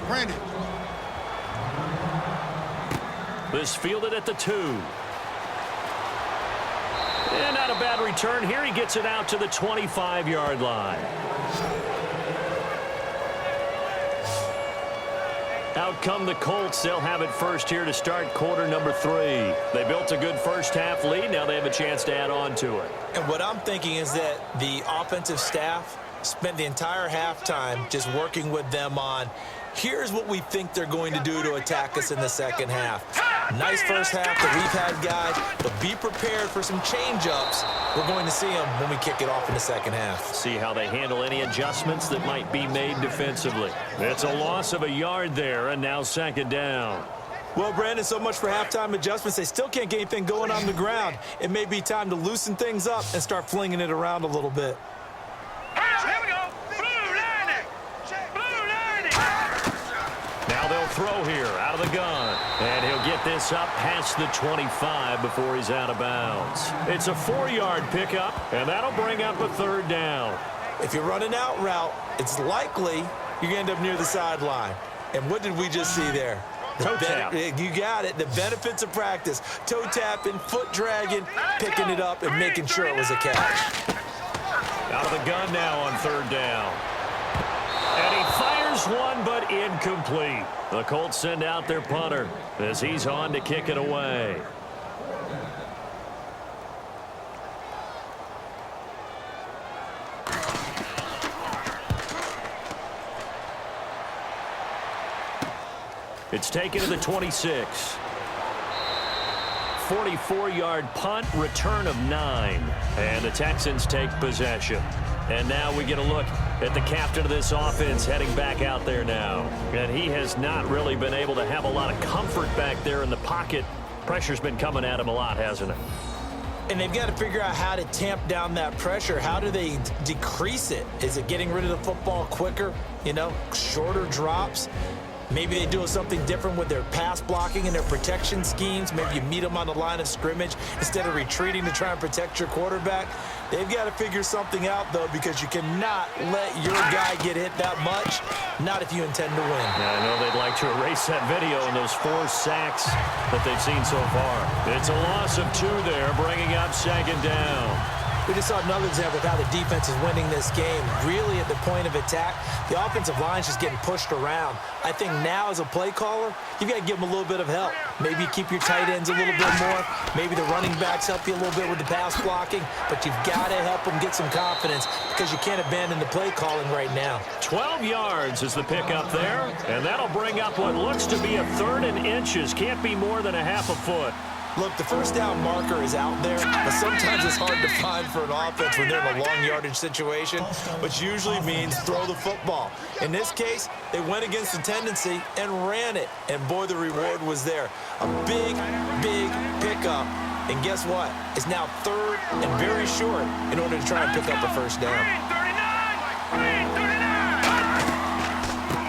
Brandon. This fielded at the 2. And not a bad return here. He gets it out to the 25-yard line. Out come the Colts. They'll have it first here to start quarter number 3. They built a good first-half lead. Now they have a chance to add on to it. And what I'm thinking is that the offensive staff spent the entire halftime just working with them on, here's what we think they're going to do to attack us in the second half. Nice first half that we've had, guys, but be prepared for some change-ups. We're going to see them when we kick it off in the second half. See how they handle any adjustments that might be made defensively. It's a loss of a yard there, and now second down. Well, Brandon, so much for halftime adjustments. They still can't get anything going on the ground. It may be time to loosen things up and start flinging it around a little bit. Here we go. Blue lining. Blue lining. Now they'll throw here out of the gun. And he'll get this up past the 25 before he's out of bounds. It's a 4-yard pickup, and that'll bring up a third down. If you're running out route, it's likely you're going to end up near the sideline. And what did we just see there? Toe tap. You got it. The benefits of practice. Toe tapping, foot dragging, picking it up, and making sure it was a catch. Out of the gun now on third down. And he fires one, but incomplete. The Colts send out their punter as he's on to kick it away. It's taken to the 26. 44-yard punt, return of 9. And the Texans take possession. And now we get a look at the captain of this offense heading back out there now. And he has not really been able to have a lot of comfort back there in the pocket. Pressure's been coming at him a lot, hasn't it? And they've got to figure out how to tamp down that pressure. How do they decrease it? Is it getting rid of the football quicker? You know, shorter drops? Maybe they do something different with their pass blocking and their protection schemes. Maybe you meet them on the line of scrimmage instead of retreating to try and protect your quarterback. They've got to figure something out, though, because you cannot let your guy get hit that much, not if you intend to win. Yeah, I know they'd like to erase that video and those 4 sacks that they've seen so far. It's a loss of 2 there, bringing up second down. We just saw another example of how the defense is winning this game. Really at the point of attack, the offensive line's just getting pushed around. I think now as a play caller, you've got to give them a little bit of help. Maybe you keep your tight ends a little bit more. Maybe the running backs help you a little bit with the pass blocking. But you've got to help them get some confidence because you can't abandon the play calling right now. 12 yards is the pickup there. And that'll bring up what looks to be a 3rd and inches. Can't be more than a half a foot. Look, the first down marker is out there, but sometimes it's hard to find for an offense when they're in a long yardage situation, which usually means throw the football. In this case, they went against the tendency and ran it, and boy, the reward was there. A big, big pickup, and guess what? It's now 3rd and very short in order to try and pick up a first down.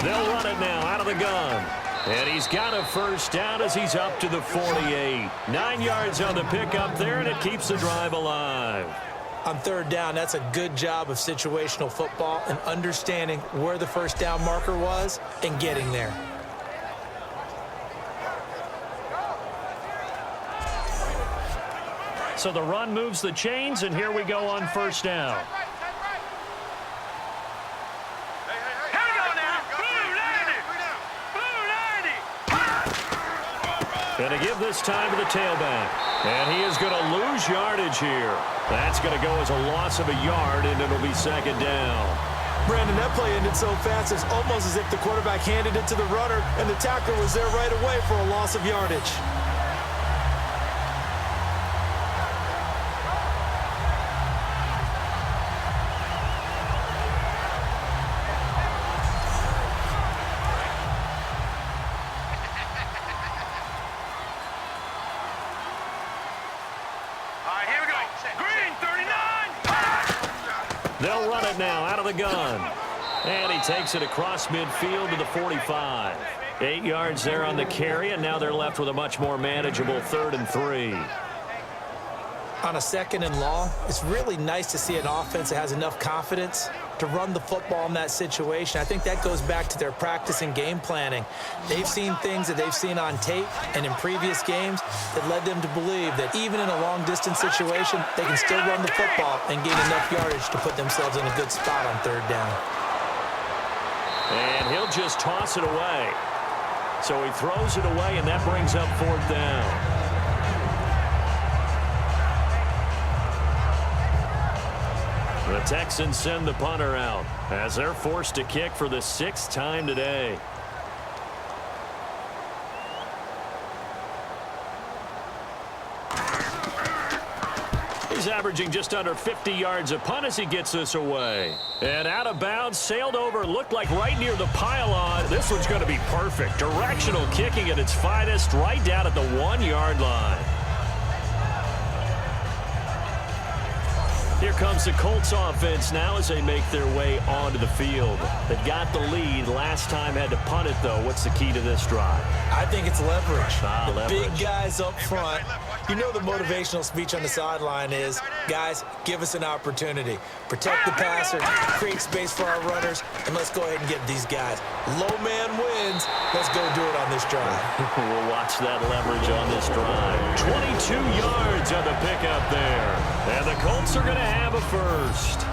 They'll run it now out of the gun. And he's got a first down as he's up to the 48. 9 yards on the pickup there, and it keeps the drive alive. On 3rd down, that's a good job of situational football and understanding where the first down marker was and getting there. So the run moves the chains, and here we go on first down. And to give this time to the tailback. And he is going to lose yardage here. That's going to go as a loss of a yard, and it'll be second down. Brandon, that play ended so fast, it's almost as if the quarterback handed it to the runner, and the tackler was there right away for a loss of yardage. They'll run it now out of the gun. And he takes it across midfield to the 45. 8 yards there on the carry, and now they're left with a much more manageable 3rd and 3. On a 2nd and long, it's really nice to see an offense that has enough confidence to run the football in that situation. I think that goes back to their practice and game planning. They've seen things that they've seen on tape and in previous games that led them to believe that even in a long-distance situation, they can still run the football and gain enough yardage to put themselves in a good spot on third down. And he'll just toss it away. So he throws it away, and that brings up fourth down. The Texans send the punter out as they're forced to kick for the 6th time today. He's averaging just under 50 yards a punt as he gets this away. And out of bounds, sailed over, looked like right near the pylon. This one's going to be perfect. Directional kicking at its finest, right down at the 1-yard line. Here comes the Colts offense now as they make their way onto the field. They got the lead last time, had to punt it, though. What's the key to this drive? I think it's leverage. Leverage. Big guys up front. You know the motivational speech on the sideline is, guys, give us an opportunity. Protect the passer, create space for our runners, and let's go ahead and get these guys. Low man wins. Let's go do it on this drive. We'll watch that leverage on this drive. 22 yards on the pickup there. And the Colts are going to have a first.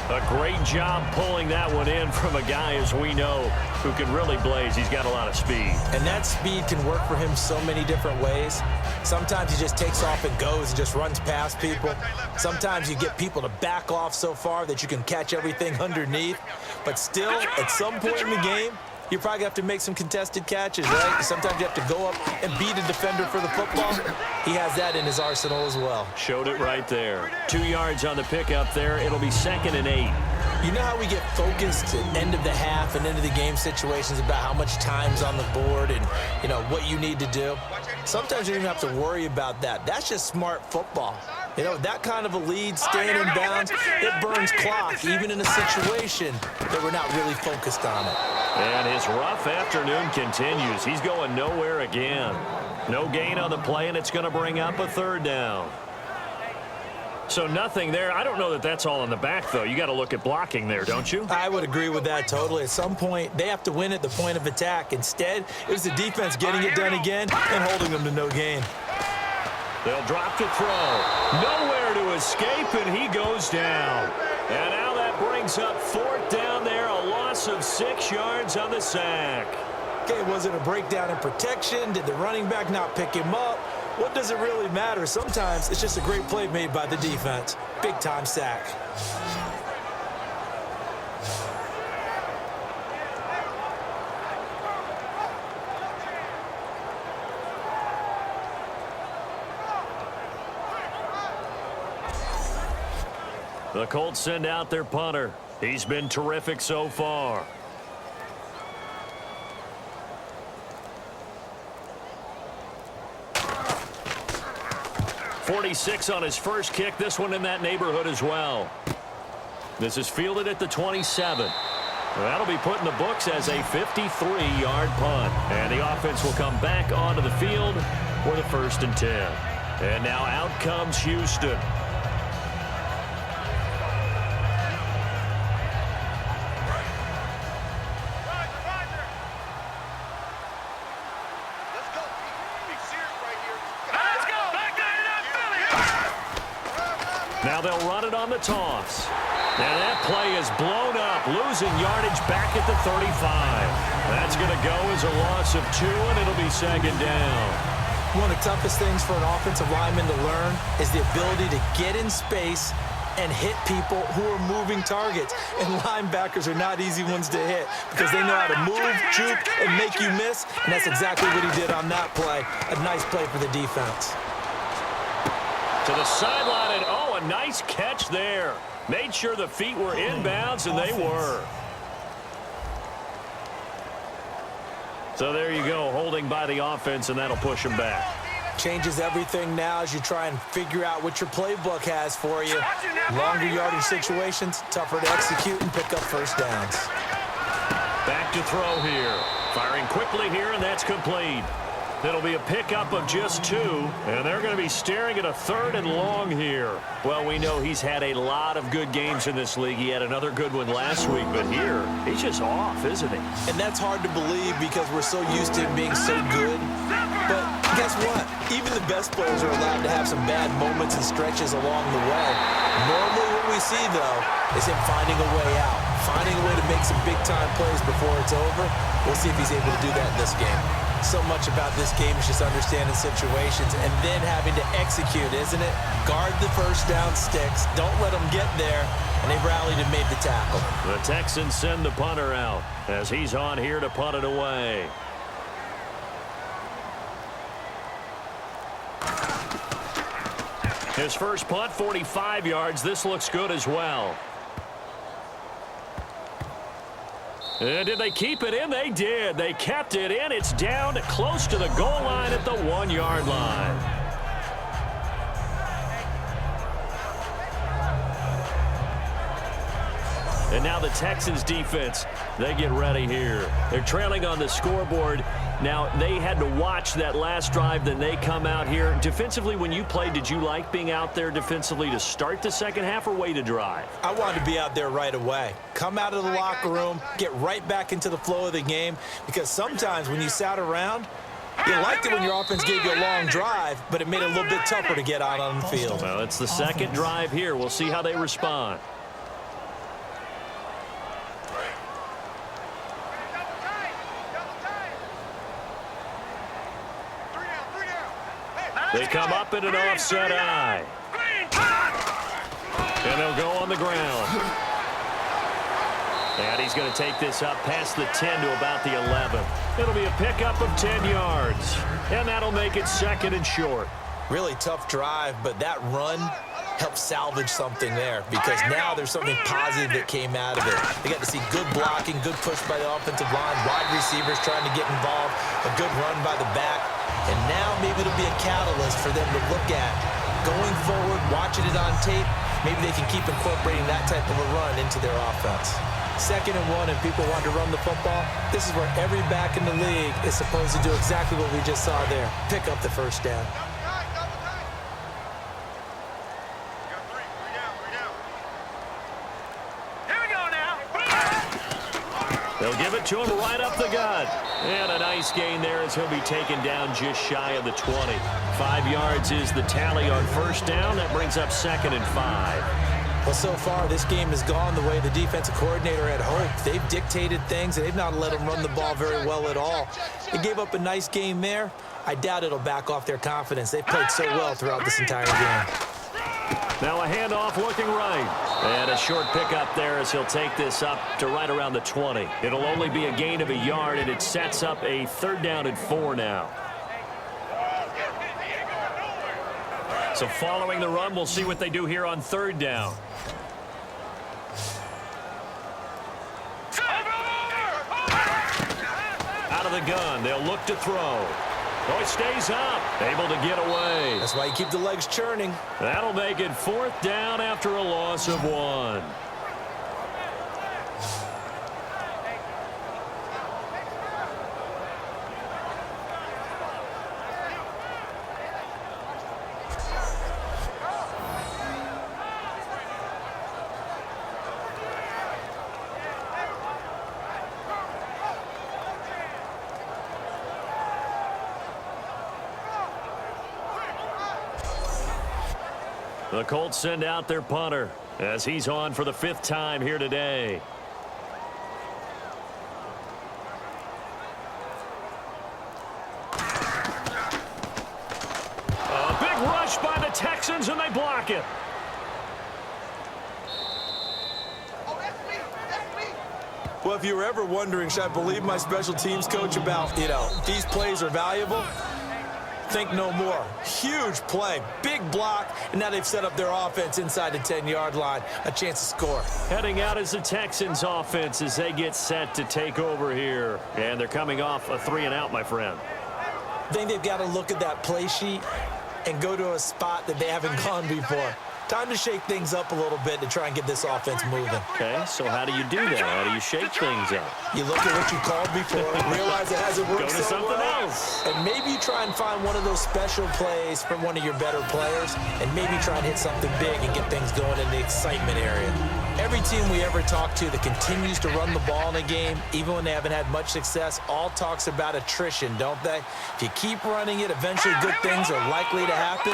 A great job pulling that one in from a guy, as we know, who can really blaze. He's got a lot of speed. And that speed can work for him so many different ways. Sometimes he just takes off and goes and just runs past people. Sometimes you get people to back off so far that you can catch everything underneath. But still, at some point in the game, you probably have to make some contested catches, right? Sometimes you have to go up and beat a defender for the football. He has that in his arsenal as well. Showed it right there. 2 yards on the pickup there. It'll be 2nd and 8. You know how we get focused at end of the half and end of the game situations about how much time's on the board and, you know, what you need to do? Sometimes you don't even have to worry about that. That's just smart football. You know, that kind of a lead, staying in bounds, it burns clock, even in a situation that we're not really focused on it. And his rough afternoon continues. He's going nowhere again. No gain on the play, and it's going to bring up a 3rd down. So nothing there. I don't know that that's all in the back, though. You got to look at blocking there, don't you? I would agree with that totally. At some point, they have to win at the point of attack. Instead, it was the defense getting it done again and holding them to no gain. They'll drop to throw. Nowhere to escape, and he goes down. And now that brings up 4th down there, a loss of 6 yards on the sack. Okay, was it a breakdown in protection? Did the running back not pick him up? What does it really matter? Sometimes it's just a great play made by the defense. Big-time sack. The Colts send out their punter. He's been terrific so far. .46 on his first kick. This one in that neighborhood as well. This is fielded at the 27. That'll be put in the books as a 53-yard punt. And the offense will come back onto the field for the 1st and 10. And now out comes Houston. Now they'll run it on the toss. And that play is blown up, losing yardage back at the 35. That's going to go as a loss of 2, and it'll be 2nd down. One of the toughest things for an offensive lineman to learn is the ability to get in space and hit people who are moving targets. And linebackers are not easy ones to hit because they know how to move, juke, and make you miss. And that's exactly what he did on that play. A nice play for the defense. To the sideline, and oh, a nice catch there. Made sure the feet were inbounds, and they were. So there you go, holding by the offense, and that'll push them back. Changes everything now as you try and figure out what your playbook has for you. Longer yardage situations, tougher to execute and pick up first downs. Back to throw here. Firing quickly here, and that's complete. It'll be a pickup of just 2, and they're going to be staring at a 3rd and long here. Well, we know he's had a lot of good games in this league. He had another good one last week, but here, he's just off, isn't he? And that's hard to believe because we're so used to him being so good. But guess what? Even the best players are allowed to have some bad moments and stretches along the way. Normally what we see, though, is him finding a way out, finding a way to make some big-time plays before it's over. We'll see if he's able to do that in this game. So much about this game is just understanding situations and then having to execute, isn't it? Guard the first down sticks. Don't let them get there. And they rallied and made the tackle. The Texans send the punter out as he's on here to punt it away. His first punt, 45 yards. This looks good as well. And did they keep it in? They did. They kept it in. It's down close to the goal line at the 1-yard line. And now the Texans defense, they get ready here. They're trailing on the scoreboard. Now, they had to watch that last drive, then they come out here. Defensively, when you played, did you like being out there defensively to start the second half or wait to drive? I wanted to be out there right away. Come out of the locker room, get right back into the flow of the game, because sometimes when you sat around, you liked it when your offense gave you a long drive, but it made it a little bit tougher to get out on the field. Well, it's the second drive here. We'll see how they respond. They come up in an offset eye. And they'll go on the ground. And he's going to take this up past the 10 to about the 11. It'll be a pickup of 10 yards. And that'll make it 2nd and short. Really tough drive, but that run helped salvage something there because now there's something positive that came out of it. They got to see good blocking, good push by the offensive line, wide receivers trying to get involved, a good run by the back. And now maybe it'll be a catalyst for them to look at. Going forward, watching it on tape, maybe they can keep incorporating that type of a run into their offense. 2nd and 1 and people want to run the football. This is where every back in the league is supposed to do exactly what we just saw there. Pick up the first down. They'll give it to him right up the gut. And a nice gain there as he'll be taken down just shy of the 20. 5 yards is the tally on first down. That brings up 2nd and 5. Well, so far, this game has gone the way the defensive coordinator had hoped. They've dictated things, and they've not let them run the ball very well at all. They gave up a nice game there. I doubt it'll back off their confidence. They've played so well throughout this entire game. Now a handoff looking right. And a short pickup there as he'll take this up to right around the 20. It'll only be a gain of a yard, and it sets up a 3rd down and 4 now. So following the run, we'll see what they do here on 3rd down. Out of the gun, they'll look to throw. Oh, he stays up, able to get away. That's why you keep the legs churning. That'll make it 4th down after a loss of 1. The Colts send out their punter as he's on for the 5th time here today. A big rush by the Texans, and they block it. Well, if you were ever wondering, should I believe my special teams coach about, these plays are valuable? Think no more. Huge play, big block, and now they've set up their offense inside the 10-yard line. A chance to score. Heading out is the Texans offense as they get set to take over here. And they're coming off a 3-and-out, my friend. I think they've got to look at that play sheet and go to a spot that they haven't gone before. Time to shake things up a little bit to try and get this offense moving. Okay, so how do you do that? How do you shake things up? You look at what you called before, realize it hasn't worked Go to so something well, else. and maybe you try and find one of those special plays from one of your better players, and maybe try and hit something big and get things going in the excitement area. Every team we ever talk to that continues to run the ball in a game, even when they haven't had much success, all talks about attrition, don't they? If you keep running it, eventually good things are likely to happen.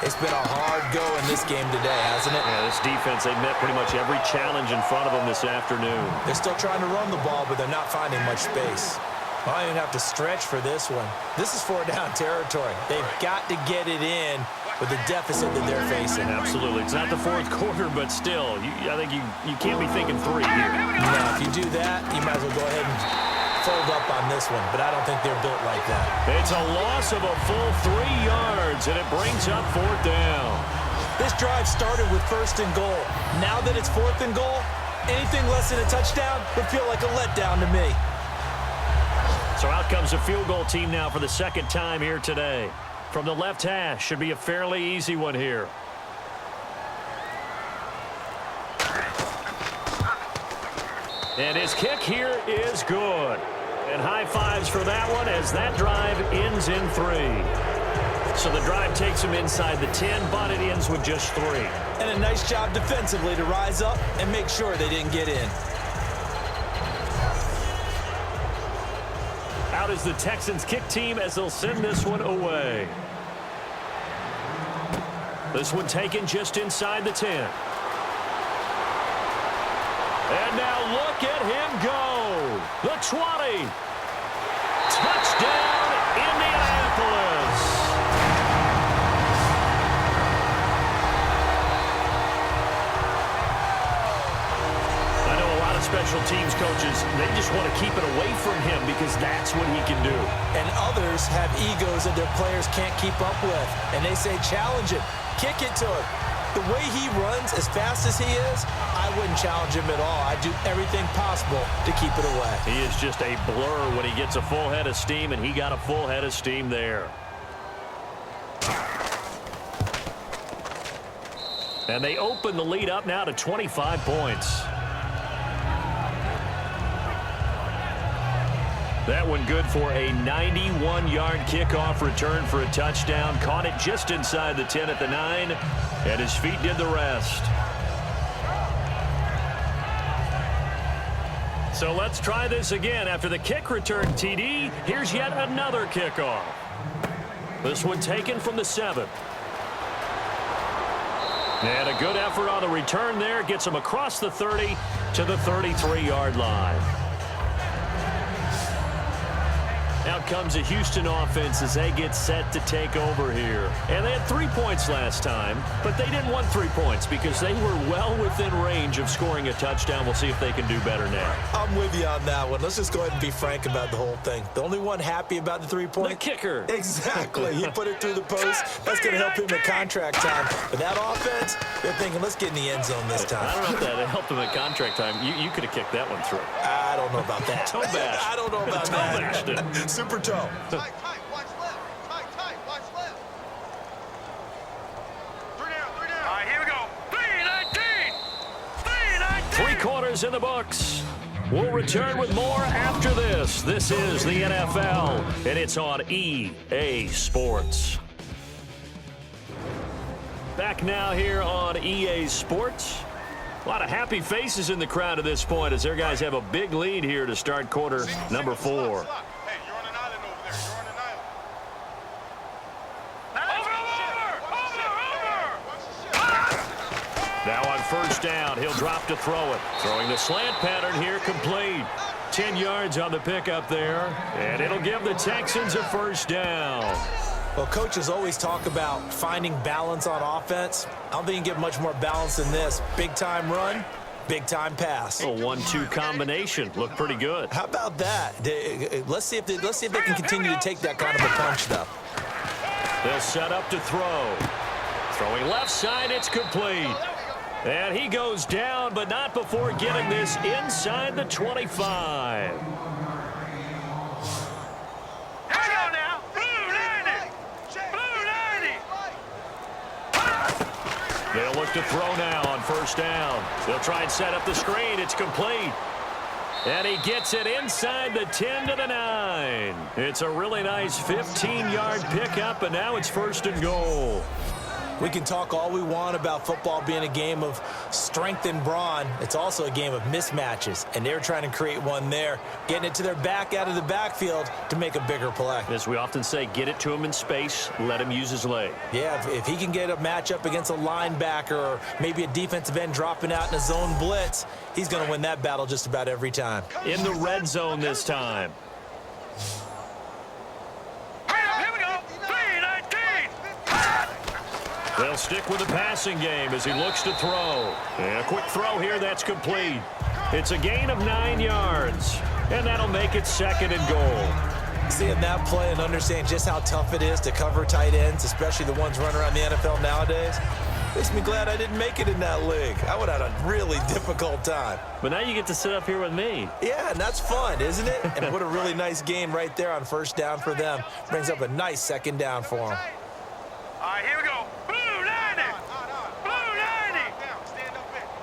It's been a hard go in this game today, hasn't it? Yeah, this defense, they've met pretty much every challenge in front of them this afternoon. They're still trying to run the ball, but they're not finding much space. I don't even have to stretch for this one. This is 4-down territory. They've got to get it in with the deficit that they're facing. Absolutely. It's not the fourth quarter, but still, I think you can't be thinking 3 here. Now, if you do that, you might as well go ahead and fold up on this one, but I don't think they're built like that. It's a loss of a full 3 yards, and it brings up 4th down. This drive started with 1st and goal. Now that it's 4th and goal, anything less than a touchdown would feel like a letdown to me. So out comes a field goal team now for the 2nd time here today. From the left hash, should be a fairly easy one here. And his kick here is good. And high fives for that one as that drive ends in 3. So the drive takes him inside the 10, but it ends with just 3. And a nice job defensively to rise up and make sure they didn't get in. Out is the Texans kick team as they'll send this one away. This one taken just inside the 10. And now look at him go. The 20. Touchdown, Indianapolis. Special teams coaches, they just want to keep it away from him because that's what he can do. And others have egos that their players can't keep up with. And they say, challenge him, kick it to him. The way he runs as fast as he is, I wouldn't challenge him at all. I'd do everything possible to keep it away. He is just a blur when he gets a full head of steam, and he got a full head of steam there. And they open the lead up now to 25 points. That one good for a 91-yard kickoff return for a touchdown. Caught it just inside the 10 at the 9, and his feet did the rest. So let's try this again. After the kick return TD, here's yet another kickoff. This one taken from the 7. And a good effort on the return there. Gets him across the 30 to the 33-yard line. Out comes a Houston offense as they get set to take over here. And they had 3 points last time, but they didn't want 3 points because they were well within range of scoring a touchdown. We'll see if they can do better now. I'm with you on that one. Let's just go ahead and be frank about the whole thing. The only one happy about the 3-point? The kicker. Exactly. He put it through the post. That's going to help him at contract time. But that offense, they're thinking, let's get in the end zone this time. I don't know if that helped him at contract time. You could have kicked that one through. I don't know about that. Toe bash. I don't know about Toe that. bashed it. Super toe. Tight, watch left. Tight, watch left. 3 down. All right, here we go. 3-19. 3-19. 3 quarters in the books. We'll return with more after this. This is the NFL, and it's on EA Sports. Back now here on EA Sports. A lot of happy faces in the crowd at this point as their guys have a big lead here to start quarter number 4. Hey, you're on an island over there. You're on an island. Over. Now on first down, he'll drop to throw it. Throwing the slant pattern here, complete. 10 yards on the pickup there, and it'll give the Texans a first down. Well, coaches always talk about finding balance on offense. I don't think you can get much more balance than this. Big-time run, big-time pass. A 1-2 combination. Looked pretty good. How about that? Let's see if they can continue to take that kind of a punch, though. They'll set up to throw. Throwing left side, it's complete. And he goes down, but not before getting this inside the 25. Blue 90. They'll look look to throw now on first down. They'll try and set up the screen. It's complete. And he gets it inside the 10 to the 9. It's a really nice 15-yard pickup, and now it's 1st and goal. We can talk all we want about football being a game of strength and brawn. It's also a game of mismatches, and they're trying to create one there, getting it to their back out of the backfield to make a bigger play. As we often say, get it to him in space, let him use his leg. Yeah, if he can get a matchup against a linebacker or maybe a defensive end dropping out in a zone blitz, he's going to win that battle just about every time. In the red zone this time. Here we go. 3-19. They'll stick with the passing game as he looks to throw. And a quick throw here, that's complete. It's a gain of 9 yards, and that'll make it 2nd and goal. Seeing that play and understanding just how tough it is to cover tight ends, especially the ones running around the NFL nowadays, makes me glad I didn't make it in that league. I would have had a really difficult time. But now you get to sit up here with me. Yeah, and that's fun, isn't it? And what a really nice gain right there on first down for them. Brings up a nice 2nd down for them. All right, here we go. Blue lining. Blue lining.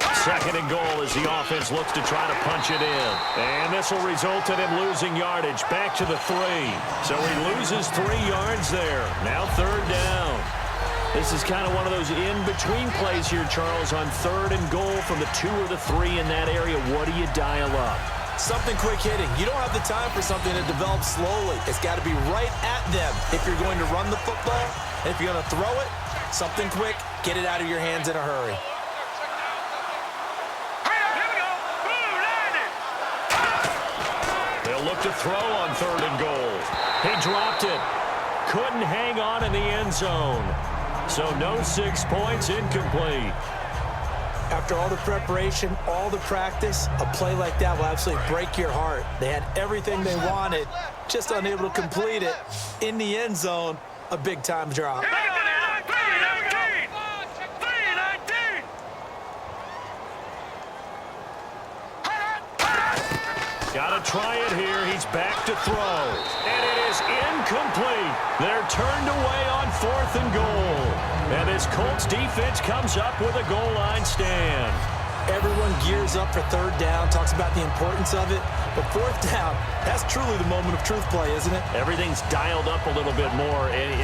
2nd and goal as the offense looks to try to punch it in. And this will result in him losing yardage back to the 3. So he loses 3 yards there. Now 3rd down. This is kind of one of those in-between plays here, Charles, on 3rd and goal from the 2 or the 3 in that area. What do you dial up? Something quick hitting. You don't have the time for something that develops slowly. It's got to be right at them if you're going to run the football. And if you're going to throw it, something quick, get it out of your hands in a hurry. Here we go. Blue lining. They'll look to throw on 3rd and goal. He dropped it. Couldn't hang on in the end zone. So no 6 points, incomplete. After all the preparation, all the practice, a play like that will absolutely break your heart. They had everything they wanted, just unable to complete it. In the end zone, a big-time drop. Here we go now. 3-19. 3-19. Got to try it here. He's back to throw. And it is incomplete. They're turned away on 4th and goal. And this Colts defense comes up with a goal line stand. Everyone gears up for 3rd down, talks about the importance of it. But 4th down, that's truly the moment of truth play, isn't it? Everything's dialed up a little bit more. And,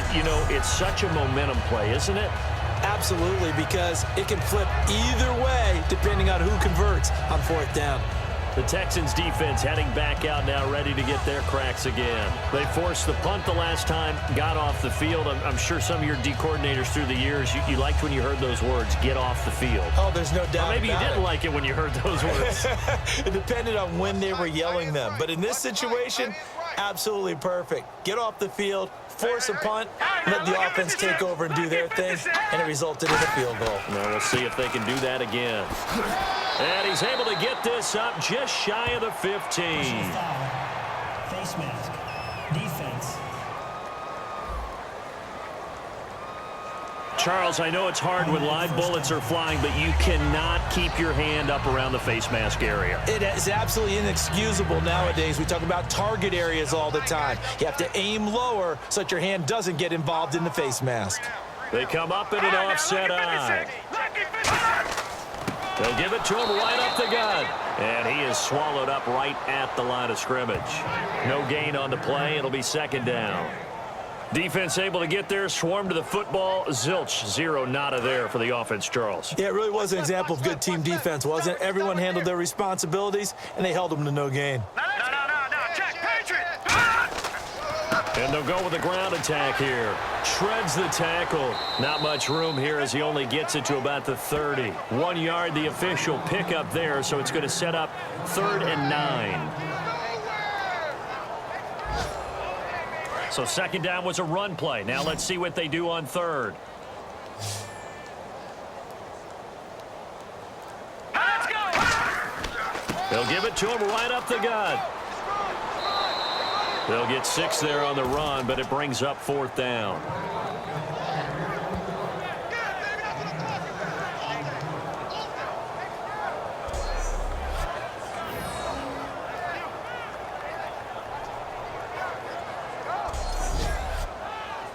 it's such a momentum play, isn't it? Absolutely, because it can flip either way depending on who converts on 4th down. The Texans defense heading back out now, ready to get their cracks again. They forced the punt the last time, got off the field. I'm sure some of your D coordinators through the years, you liked when you heard those words, get off the field. Oh, there's no doubt. Or maybe you about didn't it. like it when you heard those words. It depended on when they were yelling them. But in this situation, absolutely perfect. Get off the field, force a punt, let the offense take over and do their thing, and it resulted in a field goal. Now we'll see if they can do that again. And he's able to get this up just shy of the 15. Face mask. Defense. Charles, I know it's hard when live bullets are flying, but you cannot keep your hand up around the face mask area. It is absolutely inexcusable nowadays. We talk about target areas all the time. You have to aim lower so that your hand doesn't get involved in the face mask. They come up in an offset eye. They'll give it to him right up the gut. And he is swallowed up right at the line of scrimmage. No gain on the play. It'll be 2nd down. Defense able to get there, swarm to the football. Zilch, 0 nada there for the offense, Charles. Yeah, it really was an example of good team defense, wasn't it? Everyone handled their responsibilities, and they held them to no gain. No. Check. Patriot. And they'll go with a ground attack here. Shreds the tackle. Not much room here as he only gets it to about the 30. 1 yard, the official pickup there, so it's going to set up 3rd and 9. So 2nd down was a run play. Now let's see what they do on 3rd. Let's go. They'll give it to him right up the gut. They'll get 6 there on the run, but it brings up 4th down.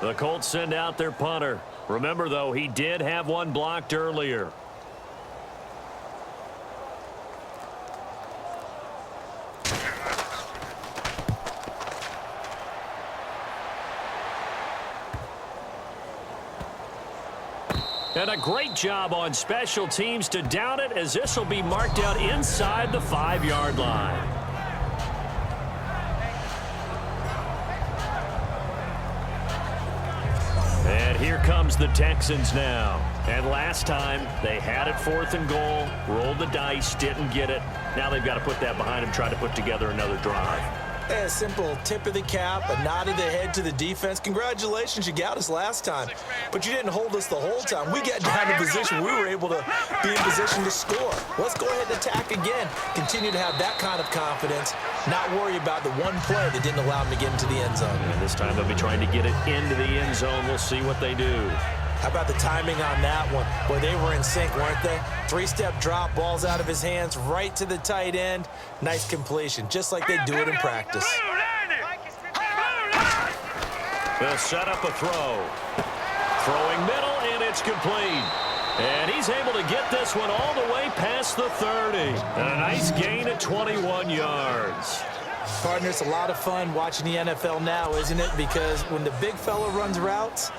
The Colts send out their punter. Remember, though, he did have one blocked earlier. And a great job on special teams to down it, as this will be marked out inside the 5-yard line. And here comes the Texans now. And last time, they had it 4th and goal, rolled the dice, didn't get it. Now they've got to put that behind them, try to put together another drive. A simple tip of the cap, a nod of the head to the defense. Congratulations, you got us last time. But you didn't hold us the whole time. We got down in position. We were able to be in position to score. Let's go ahead and attack again. Continue to have that kind of confidence. Not worry about the one play that didn't allow them to get into the end zone. And this time they'll be trying to get it into the end zone. We'll see what they do. How about the timing on that one? Boy, they were in sync, weren't they? 3-step drop, ball's out of his hands, right to the tight end. Nice completion, just like they do it in practice. They'll set up a throw. Throwing middle, and it's complete. And he's able to get this one all the way past the 30. And a nice gain at 21 yards. Partner, it's a lot of fun watching the NFL now, isn't it? Because when the big fella runs routes,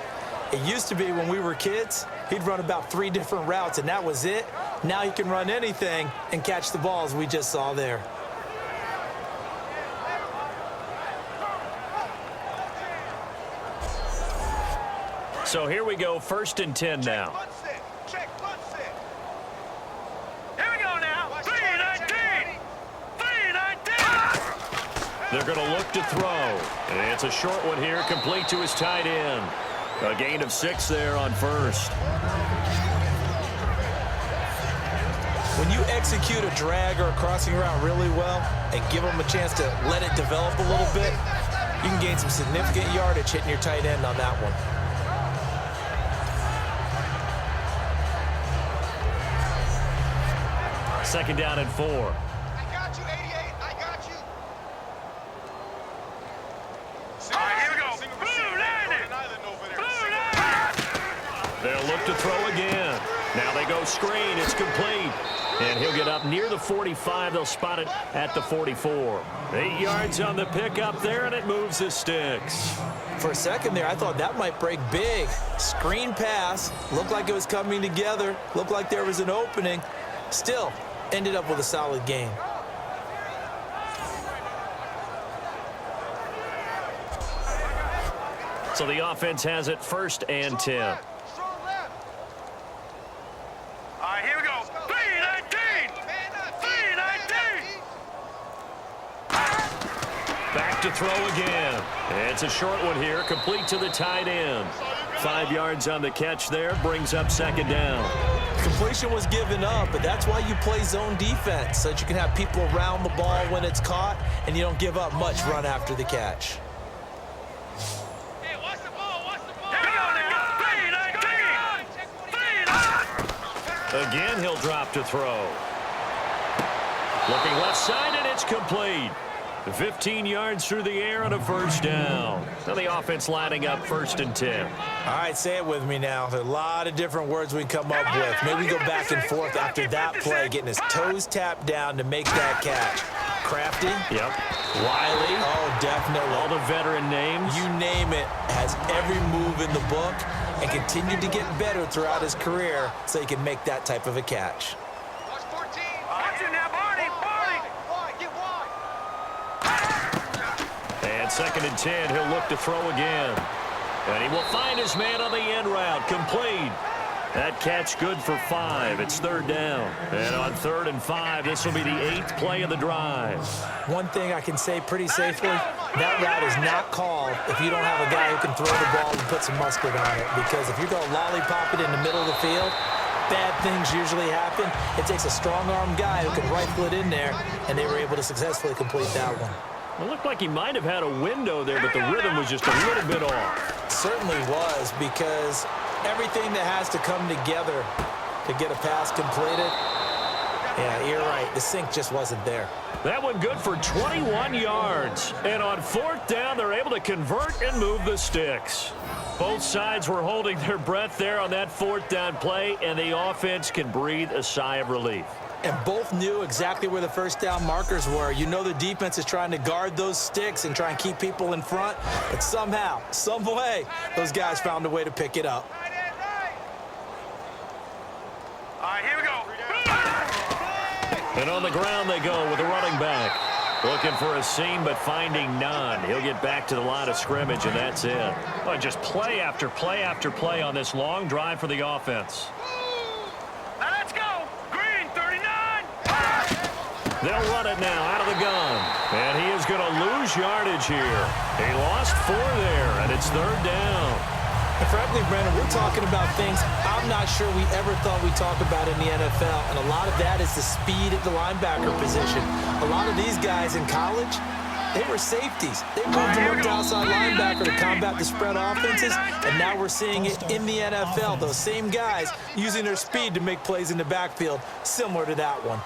it used to be when we were kids, he'd run about 3 different routes, and that was it. Now he can run anything and catch the balls we just saw there. So here we go, 1st and 10 now. Here we go now. 3-19. 3-19. They're going to look to throw. And it's a short one here, complete to his tight end. A gain of 6 there on 1st. When you execute a drag or a crossing route really well and give them a chance to let it develop a little bit, you can gain some significant yardage hitting your tight end on that one. Second down and 4. I got you, 88. I got you. All right, here we go. Blue landing. Blue landing. They'll look to throw again. Now they go screen. It's complete. And he'll get up near the 45. They'll spot it at the 44. 8 yards on the pickup there, and it moves the sticks. For a second there, I thought that might break big. Screen pass. Looked like it was coming together. Looked like there was an opening. Still, ended up with a solid game. So the offense has it 1st and 10. All right, here we go. 3-19. 3-19. Back to throw again. It's a short one here, complete to the tight end. 5 yards on the catch there, brings up 2nd down. Completion was given up, but that's why you play zone defense, so that you can have people around the ball when it's caught, and you don't give up much run after the catch. Hey, what's the ball? What's the ball? Here we go now. 3-19. 3-19. Again, he'll drop to throw. Looking left side, and it's complete. 15 yards through the air on a 1st down. Now the offense lining up 1st and 10. All right, say it with me now. There's a lot of different words we can come up with. Maybe we go back and forth after that play, getting his toes tapped down to make that catch. Crafty. Yep. Wiley. Oh, definitely. All the veteran names. You name it. Has every move in the book and continued to get better throughout his career so he can make that type of a catch. Watch 14. Watch him now, Barney. Get wide. And 2nd and 10, he'll look to throw again. And he will find his man on the end route, complete. That catch good for 5. It's 3rd down. And on 3rd and 5, this will be the 8th play of the drive. One thing I can say pretty safely, that route is not called if you don't have a guy who can throw the ball and put some mustard on it. Because if you're going to lollipop it in the middle of the field, bad things usually happen. It takes a strong-arm guy who can rifle it in there, and they were able to successfully complete that one. It looked like he might have had a window there, but the rhythm was just a little bit off. Certainly was, because everything that has to come together to get a pass completed, yeah, you're right. The sync just wasn't there. That one good for 21 yards. And on 4th down, they're able to convert and move the sticks. Both sides were holding their breath there on that fourth down play, and the offense can breathe a sigh of relief. And both knew exactly where the first down markers were. You know the defense is trying to guard those sticks and try and keep people in front. But somehow, some way, those guys found a way to pick it up. All right, here we go. And on the ground they go with the running back. Looking for a seam, but finding none. He'll get back to the line of scrimmage, and that's it. Well, just play after play after play on this long drive for the offense. Now let's go. Green, 39. They'll run it now out of the gun. And he is going to lose yardage here. He lost 4 there, and it's third down. And frankly, Brandon, we're talking about things I'm not sure we ever thought we'd talk about in the NFL. And a lot of that is the speed at the linebacker position. A lot of these guys in college, they were safeties. They moved to work to outside linebacker to combat the spread offenses. And now we're seeing it in the NFL. Those same guys using their speed to make plays in the backfield, similar to that one.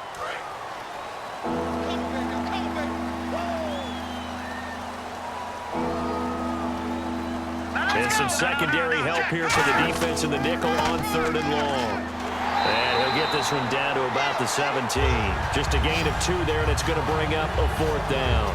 And some secondary help here for the defense in the nickel on 3rd and long. And he'll get this one down to about the 17. Just a gain of 2 there, and it's going to bring up a 4th down.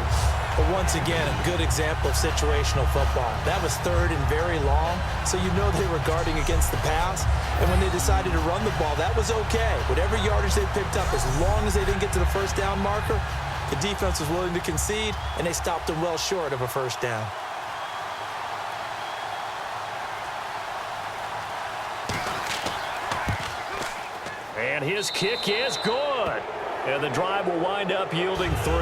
But once again, a good example of situational football. That was 3rd and very long, so you know they were guarding against the pass. And when they decided to run the ball, that was okay. Whatever yardage they picked up, as long as they didn't get to the first down marker, the defense was willing to concede, and they stopped them well short of a first down. And his kick is good. And the drive will wind up yielding 3.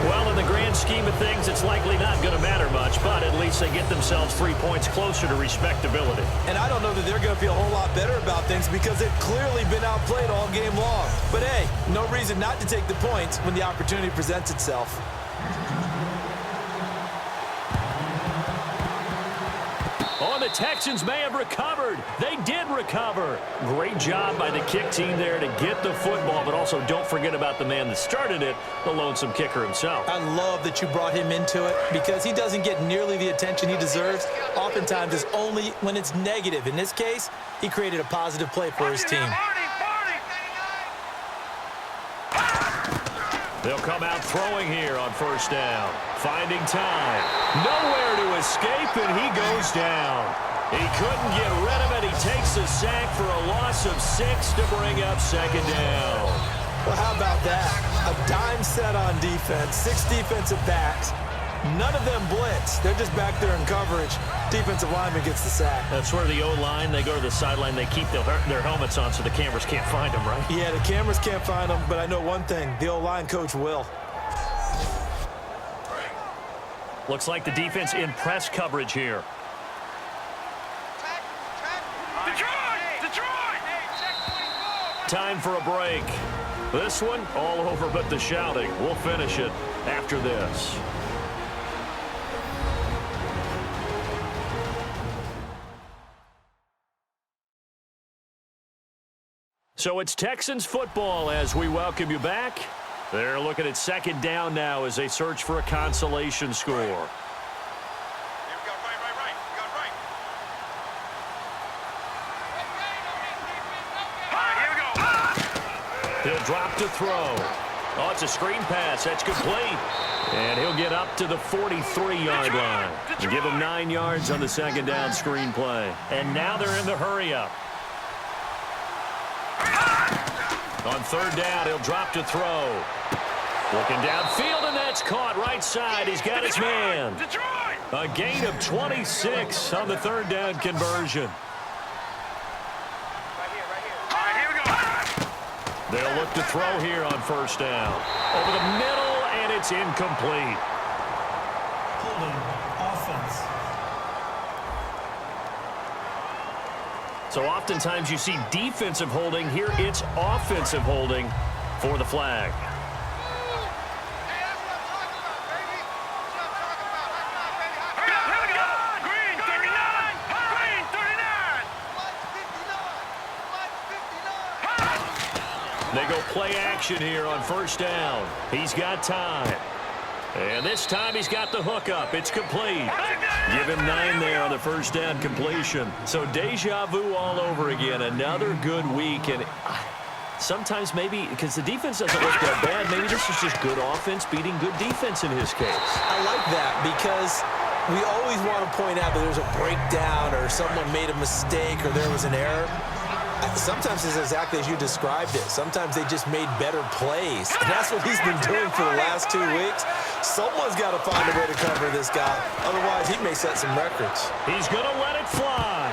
Well, in the grand scheme of things, it's likely not going to matter much, but at least they get themselves 3 points closer to respectability. And I don't know that they're going to feel a whole lot better about things because they've clearly been outplayed all game long. But hey, no reason not to take the points when the opportunity presents itself. Oh, the Texans may have recovered. They did recover. Great job by the kick team there to get the football, but also don't forget about the man that started it, the lonesome kicker himself. I love that you brought him into it because he doesn't get nearly the attention he deserves. Oftentimes, it's only when it's negative. In this case, he created a positive play for his team. They'll come out throwing here on first down. Finding time. Nowhere to escape, and he goes down. He couldn't get rid of it. He takes a sack for a loss of 6 to bring up second down. Well, how about that? A dime set on defense. 6 defensive backs. None of them blitz. They're just back there in coverage. Defensive lineman gets the sack. That's where the O-line, they go to the sideline, they keep their helmets on so the cameras can't find them, right? Yeah, the cameras can't find them, but I know one thing. The O-line coach will. Looks like the defense in press coverage here. Time for a break. This one, all over but the shouting. We'll finish it after this. So it's Texans football as we welcome you back. They're looking at second down now as they search for a consolation score. He'll drop to throw. Oh, it's a screen pass. That's complete. And he'll get up to the 43-yard line. And give him 9 yards on the second down screen play. And now they're in the hurry-up. On third down, he'll drop to throw. Looking downfield, and that's caught right side. He's got his man. A gain of 26 on the third down conversion. They'll look to throw here on first down. Over the middle, and it's incomplete. Holding offense. So oftentimes you see defensive holding. Here it's offensive holding for the flag. They go play action here on first down. He's got time. And this time he's got the hook up. It's complete. Give him 9 there on the first down completion. So deja vu all over again. Another good week. And sometimes maybe, because the defense doesn't look that bad, maybe this is just good offense beating good defense in his case. I like that because we always want to point out that there's a breakdown or someone made a mistake or there was an error. Sometimes it's exactly as you described it. Sometimes they just made better plays. And that's what he's been doing for the last 2 weeks. Someone's got to find a way to cover this guy. Otherwise, he may set some records. He's going to let it fly.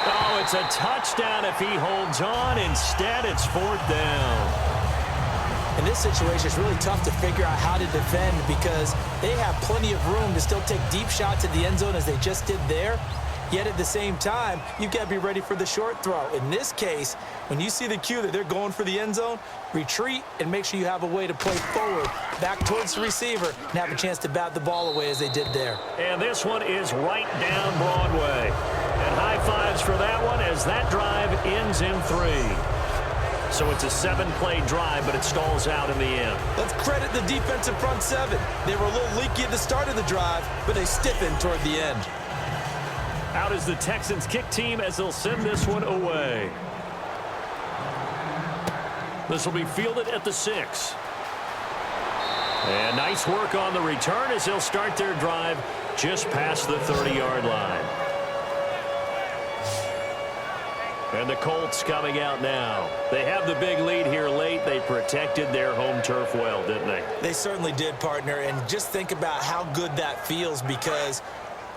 Oh, it's a touchdown if he holds on. Instead, it's 4th down. In this situation, it's really tough to figure out how to defend because they have plenty of room to still take deep shots at the end zone as they just did there. Yet at the same time, you've got to be ready for the short throw. In this case, when you see the cue that they're going for the end zone, retreat and make sure you have a way to play forward, back towards the receiver, and have a chance to bat the ball away as they did there. And this one is right down Broadway. And high fives for that one as that drive ends in 3. So it's a 7-play drive, but it stalls out in the end. Let's credit the defensive front 7. They were a little leaky at the start of the drive, but they stiffened toward the end. Out is the Texans kick team as they'll send this one away. This will be fielded at the 6. And nice work on the return as they'll start their drive just past the 30-yard line. And the Colts coming out now. They have the big lead here late. They protected their home turf well, didn't they? They certainly did, partner. And just think about how good that feels because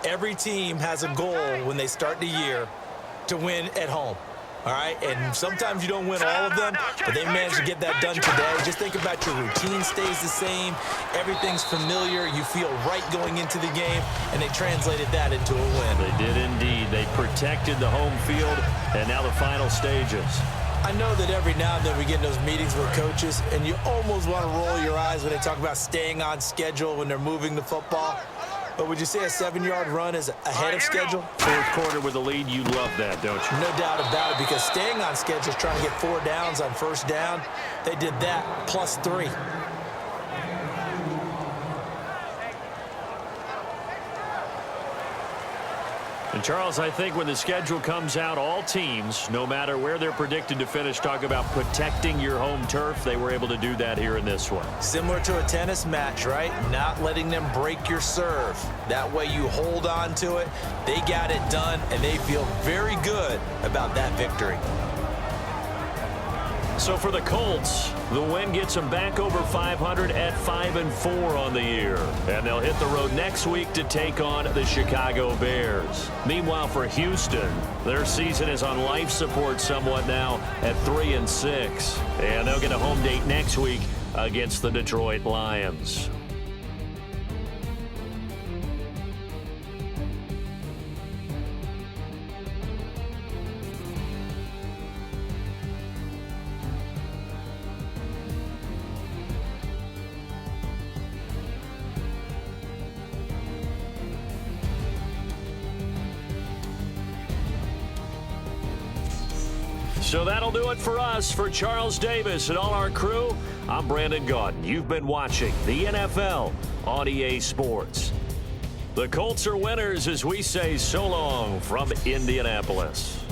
every team has a goal when they start the year to win at home. All right, and sometimes you don't win all of them, but they managed to get that done today. Just think about your routine stays the same. Everything's familiar. You feel right going into the game, and they translated that into a win. They did indeed. They protected the home field, and now the final stages. I know that every now and then we get in those meetings with coaches, and you almost want to roll your eyes when they talk about staying on schedule when they're moving the football. But would you say a 7-yard run is ahead of schedule? 4th quarter with a lead, you love that, don't you? No doubt about it, because staying on schedule is trying to get 4 downs on first down. They did that plus 3. And, Charles, I think when the schedule comes out, all teams, no matter where they're predicted to finish, talk about protecting your home turf. They were able to do that here in this one. Similar to a tennis match, right? Not letting them break your serve. That way you hold on to it. They got it done, and they feel very good about that victory. So for the Colts, the win gets them back over 500 at 5-4 on the year. And they'll hit the road next week to take on the Chicago Bears. Meanwhile, for Houston, their season is on life support somewhat now at 3-6. And they'll get a home date next week against the Detroit Lions. So that'll do it for us. For Charles Davis and all our crew, I'm Brandon Gaudin. You've been watching the NFL on EA Sports. The Colts are winners as we say so long from Indianapolis.